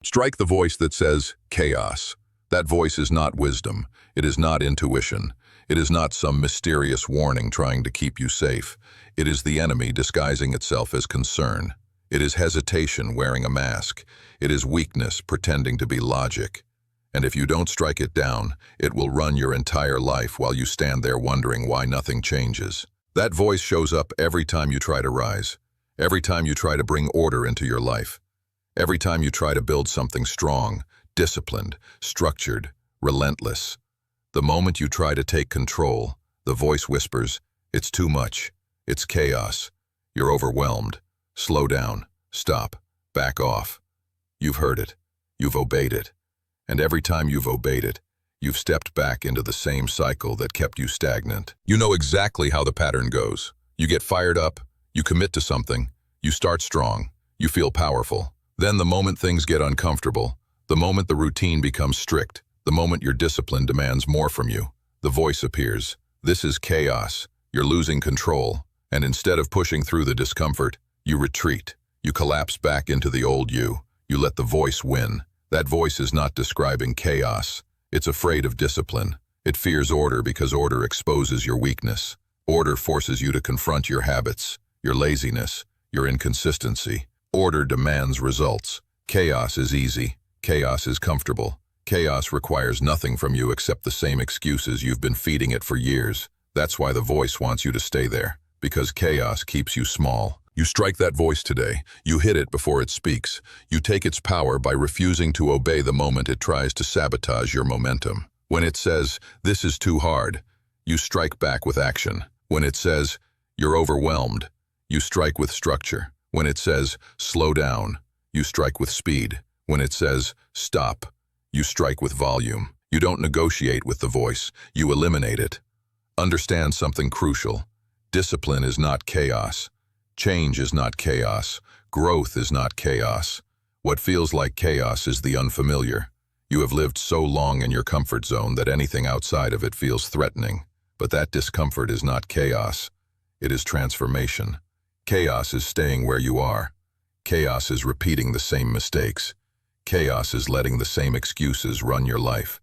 Strike the voice that says chaos. That voice is not wisdom. It is not intuition. It is not some mysterious warning trying to keep you safe. It is the enemy disguising itself as concern. It is hesitation wearing a mask. It is weakness pretending to be logic. And if you don't strike it down, it will run your entire life while you stand there wondering why nothing changes. That voice shows up every time you try to rise, every time you try to bring order into your life, every time you try to build something strong, disciplined, structured, relentless. The moment you try to take control, the voice whispers, "It's too much. It's chaos. You're overwhelmed. Slow down. Stop. Back off." You've heard it. You've obeyed it. And every time you've obeyed it, you've stepped back into the same cycle that kept you stagnant. You know exactly how the pattern goes. You get fired up, you commit to something, you start strong, you feel powerful. Then the moment things get uncomfortable, the moment the routine becomes strict, the moment your discipline demands more from you, the voice appears. This is chaos. You're losing control. And instead of pushing through the discomfort, you retreat. You collapse back into the old you. You let the voice win. That voice is not describing chaos. It's afraid of discipline. It fears order because order exposes your weakness. Order forces you to confront your habits, your laziness, your inconsistency. Order demands results. Chaos is easy. Chaos is comfortable. Chaos requires nothing from you except the same excuses you've been feeding it for years. That's why the voice wants you to stay there, because chaos keeps you small. You strike that voice today. You hit it before it speaks. You take its power by refusing to obey the moment it tries to sabotage your momentum. When it says, "This is too hard," you strike back with action. When it says, "You're overwhelmed," you strike with structure. When it says, "Slow down," you strike with speed. When it says, "Stop," you strike with volume. You don't negotiate with the voice. You eliminate it. Understand something crucial. Discipline is not chaos. Change is not chaos. Growth is not chaos. What feels like chaos is the unfamiliar. You have lived so long in your comfort zone that anything outside of it feels threatening. But that discomfort is not chaos. It is transformation. Chaos is staying where you are. Chaos is repeating the same mistakes. Chaos is letting the same excuses run your life.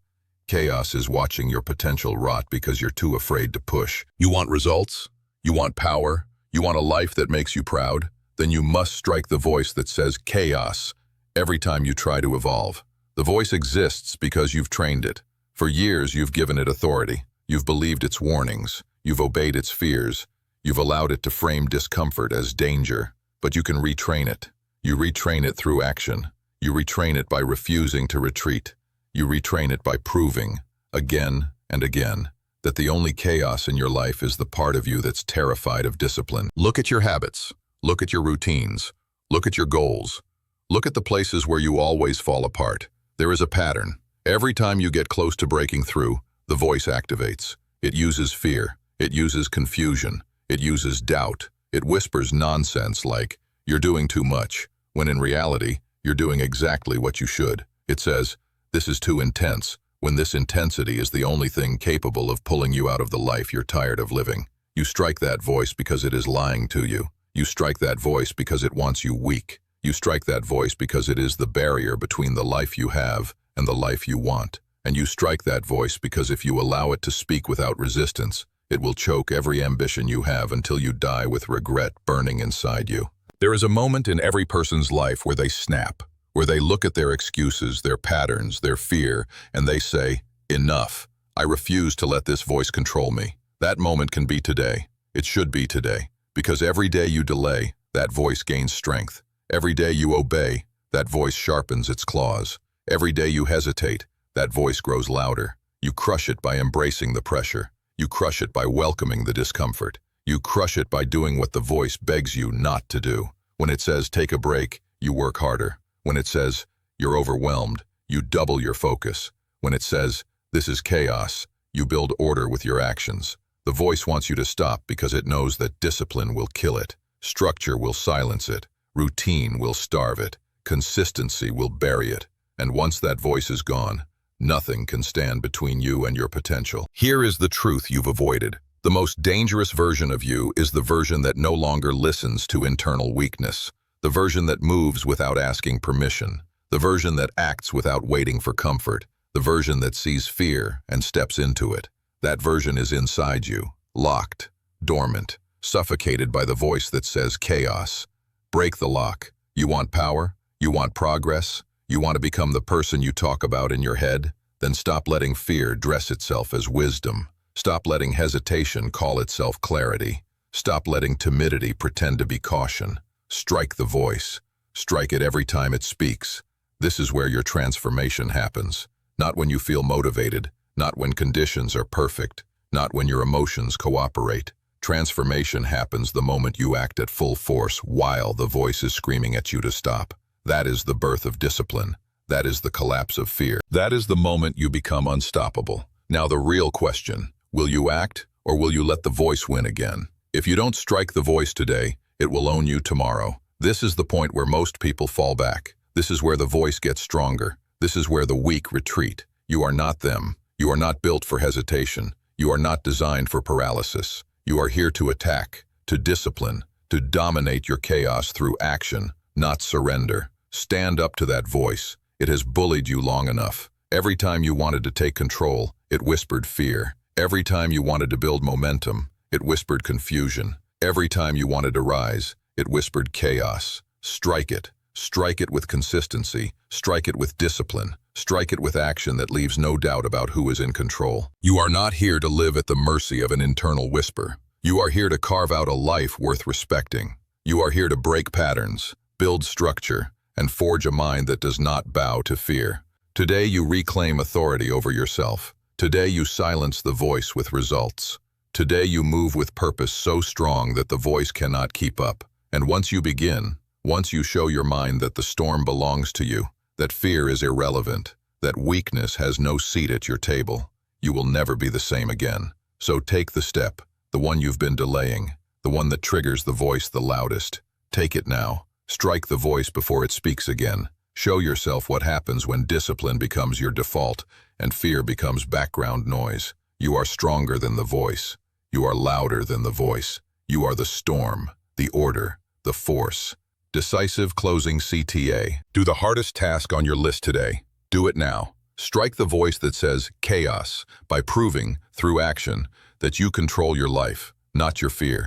Chaos is watching your potential rot because you're too afraid to push. You want results? You want power? You want a life that makes you proud? Then you must strike the voice that says chaos every time you try to evolve. The voice exists because you've trained it. For years you've given it authority. You've believed its warnings. You've obeyed its fears. You've allowed it to frame discomfort as danger. But you can retrain it. You retrain it through action. You retrain it by refusing to retreat. You retrain it by proving, again and again, that the only chaos in your life is the part of you that's terrified of discipline. Look at your habits. Look at your routines. Look at your goals. Look at the places where you always fall apart. There is a pattern. Every time you get close to breaking through, the voice activates. It uses fear. It uses confusion. It uses doubt. It whispers nonsense like, "You're doing too much," when in reality, you're doing exactly what you should. It says, "This is too intense," when this intensity is the only thing capable of pulling you out of the life you're tired of living. You strike that voice because it is lying to you. You strike that voice because it wants you weak. You strike that voice because it is the barrier between the life you have and the life you want. And you strike that voice because if you allow it to speak without resistance, it will choke every ambition you have until you die with regret burning inside you. There is a moment in every person's life where they snap, where they look at their excuses, their patterns, their fear, and they say, "Enough. I refuse to let this voice control me." That moment can be today. It should be today. Because every day you delay, that voice gains strength. Every day you obey, that voice sharpens its claws. Every day you hesitate, that voice grows louder. You crush it by embracing the pressure. You crush it by welcoming the discomfort. You crush it by doing what the voice begs you not to do. When it says, "Take a break," you work harder. When it says, "You're overwhelmed," you double your focus. When it says, "This is chaos," you build order with your actions. The voice wants you to stop because it knows that discipline will kill it. Structure will silence it. Routine will starve it. Consistency will bury it. And once that voice is gone, nothing can stand between you and your potential. Here is the truth you've avoided. The most dangerous version of you is the version that no longer listens to internal weakness. The version that moves without asking permission. the version that acts without waiting for comfort, the version that sees fear and steps into it. That version is inside you, locked, dormant, suffocated by the voice that says chaos. Break the lock. You want power? You want progress? You want to become the person you talk about in your head? Then stop letting fear dress itself as wisdom. Stop letting hesitation call itself clarity. Stop letting timidity pretend to be caution. Strike the voice. Strike it every time it speaks. This is where your transformation happens. Not when you feel motivated, not when conditions are perfect, not when your emotions cooperate. Transformation happens the moment you act at full force while the voice is screaming at you to stop. That is the birth of discipline. That is the collapse of fear. That is the moment you become unstoppable. Now the real question, will you act or will you let the voice win again? If you don't strike the voice today, it will own you tomorrow. This is the point where most people fall back. This is where the voice gets stronger. This is where the weak retreat. You are not them. You are not built for hesitation. You are not designed for paralysis. You are here to attack, to discipline, to dominate your chaos through action, not surrender. Stand up to that voice. It has bullied you long enough. Every time you wanted to take control, it whispered fear. Every time you wanted to build momentum, it whispered confusion. Every time you wanted to rise, it whispered chaos. Strike it. Strike it with consistency. Strike it with discipline. Strike it with action that leaves no doubt about who is in control. You are not here to live at the mercy of an internal whisper. You are here to carve out a life worth respecting. You are here to break patterns, build structure, and forge a mind that does not bow to fear. Today you reclaim authority over yourself. Today you silence the voice with results. Today you move with purpose so strong that the voice cannot keep up. And once you begin, once you show your mind that the storm belongs to you, that fear is irrelevant, that weakness has no seat at your table, you will never be the same again. So take the step, the one you've been delaying, the one that triggers the voice the loudest. Take it now. Strike the voice before it speaks again. Show yourself what happens when discipline becomes your default and fear becomes background noise. You are stronger than the voice. You are louder than the voice. You are the storm, the order, the force. Decisive closing CTA. Do the hardest task on your list today. Do it now. Strike the voice that says chaos by proving, through action, that you control your life, not your fear.